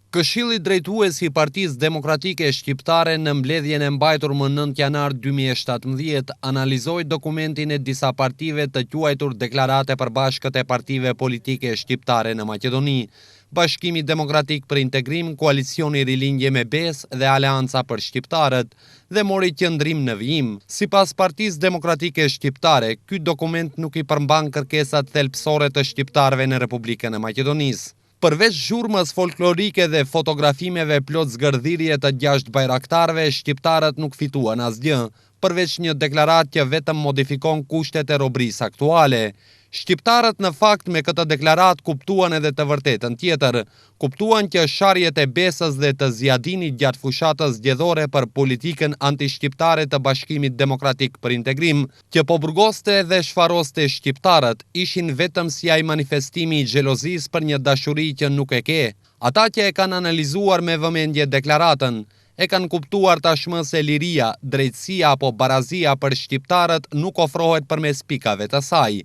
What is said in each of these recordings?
Këshilli drejtues i Partisë Demokratike Shqiptare në mbledhjen e mbajtur më 9 janar 2017 analizoi dokumentin e disa partive të quajtur Deklarate e Përbashkët e Partive Politike Shqiptare në Maqedoni, Bashkimi Demokratik për Integrim, Koalicioni Rilindje me Besë dhe Aleanca për Shqiptarët, dhe mori qëndrim në vijim. Sipas Partisë Demokratike Shqiptare, ky dokument nuk i përmban kërkesat thelbësore të shqiptarëve në Republikën e Maqedonisë. Përveç zhurmës folklorike dhe fotografimeve plot zgërdhirje të 6 bajraktarëve, shqiptarët nuk fituan asgjë, përveç një deklaratë që vetëm modifikon kushtet e robërisë aktuale. Shqiptarët në fakt me këtë deklaratë kuptuan edhe të vërtetën tjetër, kuptuan që sharjet e Besës dhe të Zjadinit gjatë fushatës zgjedhore për politikën anti-shqiptare të Bashkimit Demokratik për Integrim, që po burgoste dhe shfaroste shqiptarët, ishin vetëm si ai manifestimi i xhelozisë për një dashuri që nuk e ke. Ata që e kanë analizuar me vëmendje deklaratën, e kanë kuptuar tashmë se liria, drejtësia apo barazia për shqiptarët nuk ofrohet përmes pikave të saj.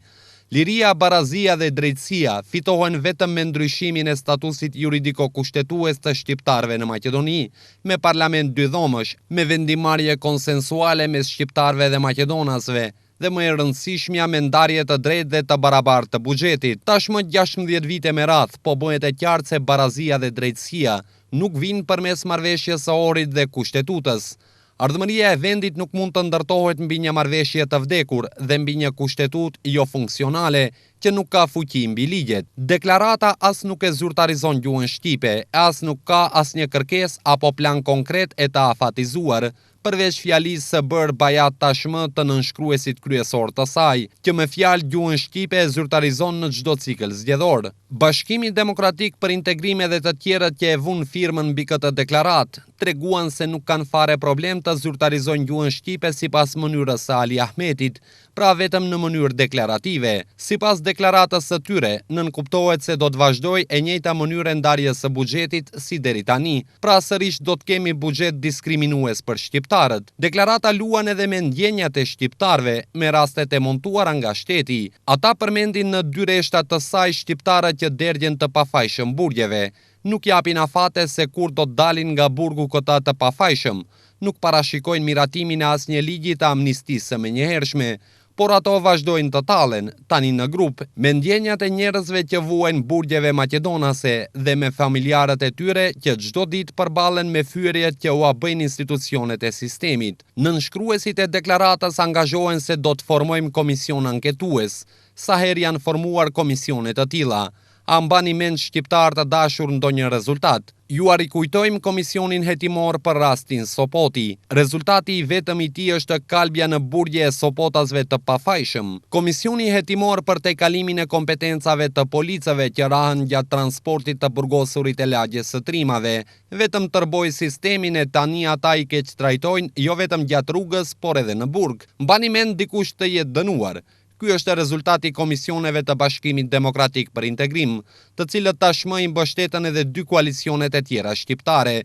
Liria, barazia dhe drejtësia fitohen vetëm me ndryshimin e statusit juridiko-kushtetues të shqiptarëve në Maqedoni, me parlament dydhomësh, me vendimarrje konsensuale mes shqiptarëve dhe maqedonasve, dhe më e rëndësishmja me ndarje të drejtë dhe të barabartë të buxhetit. Tashmë 16 vite me radhë, po bëhet e qartë se barazia dhe drejtësia nuk vinë përmes marrëveshjes së orit dhe kushtetutës. Ardhmëria e vendit nuk mund të ndërtohet mbi një marrëveshje të vdekur dhe mbi një kushtetutë jo funksionale që nuk ka fuqi mbi ligjet. Deklarata as nuk e zyrtarizon gjuhën shqipe, as nuk ka asnjë kërkesë apo plan konkret e të afatizuar, përveç fjalisë së bërë bajat tashmë të nënshkruesit kryesor të saj, që me fjalë gjuhën shqipe e zyrtarizon në çdo cikël zgjedhor. Bashkimi Demokratik për Integrim dhe të tjerët që e vunë firmën mbi këtë deklaratë, treguan se nuk kanë fare problem të zyrtarizojnë gjuhën shqipe sipas mënyrës së Ali Ahmetit, pra vetëm në mënyrë deklarative. Sipas deklaratës së tyre, nënkuptohet se do të vazhdojë e njëjta mënyrë ndarjes së buxhetit si deri tani, pra sërish do të kemi buxhet diskriminues për shqiptarët. Deklarata luan edhe me ndjenjat e shqiptarëve me rastet e montuara nga shteti. Ata përmendin në 2 reshta të saj shqiptarët që derdhjen të pafajshëm burgjeve. Nuk japin afate se kur do të dalin nga burgu këta të pafajshëm. Nuk parashikojnë miratimin e asnjë ligji të amnistisë së menjëhershme, por ato vazhdojnë të tallen, tani në grup, me ndjenjat e njerëzve që vuajnë burgjeve maqedonase dhe me familjarët e tyre që çdo ditë përballen me fyerjet që u bëjnë institucionet e sistemit. Nënshkruesit e deklaratës angazhohen se do të formojmë komision anketues. Sa herë janë formuar komisione të tilla? A mbani mend shqiptar të dashur ndonjë rezultat? Ju a rikujtojmë komisionin hetimor për rastin Sopoti. Rezultati i vetëm i tij është kalbja në burgje e sopotasve të pafajshëm. Komisioni hetimor për tejkalimin e kompetencave të policëve që rahen gjatë transportit të burgosurit e lagjes së Trimave, vetëm tërboi sistemin e tani ata i keq trajtojnë jo vetëm gjatë rrugës, por edhe në burg. Mbani mend dikush të jetë dënuar. Ky është rezultati komisioneve të Bashkimit Demokratik për Integrim, të cilët tashmë i mbështeten edhe 2 koalicionet e tjera shqiptare.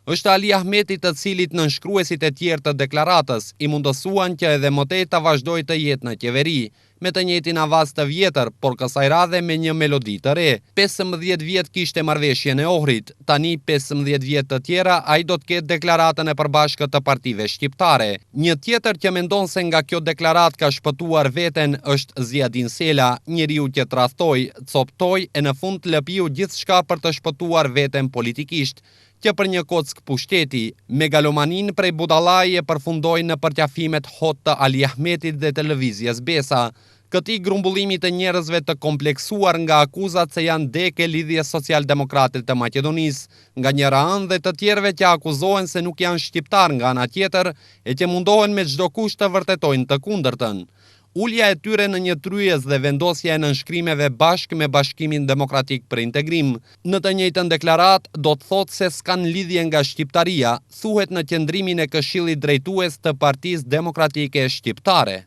Është Ali Ahmeti të cilit nënshkruesit e tjerë të deklaratës i mundësuan që edhe më tej të vazhdojë të jetë në qeveri, me të njëjtin avaz të vjetër, por kësaj radhe me një melodi të re. 15 vjet kishte marrëveshjen e Ohrit, tani 15 vjet të tjera ai do të ketë deklaratën e përbashkët të partive shqiptare. Një tjetër që mendon se nga kjo deklaratë ka shpëtuar veten është Zjadin Sela, njeriu që tradhtoi, coptoi e në fund lëpiu gjithçka për të shpëtuar veten politikisht, që për një kock pushteti, megalomanin prej budallaj e përfundoi në përqafimet hot të Ali Ahmetit dhe televizjes Besa, këtij grumbullimi të njerëzve të kompleksuar nga akuzat se janë deke lidhje social-demokrate të Maqedonisë, nga njëra anë dhe të tjerëve që akuzohen se nuk janë shqiptar nga ana tjetër e që mundohen me çdo kusht të vërtetojnë të kundërtën. Ulja e tyre në një tryez dhe vendosja e nënshkrimeve bashkë me Bashkimin Demokratik për Integrim, në të njëjtën deklaratë do të thotë se s'kan lidhje nga shqiptaria, thuhet në qendrimin e Këshillit Drejtues të Partisë Demokratike Shqiptare.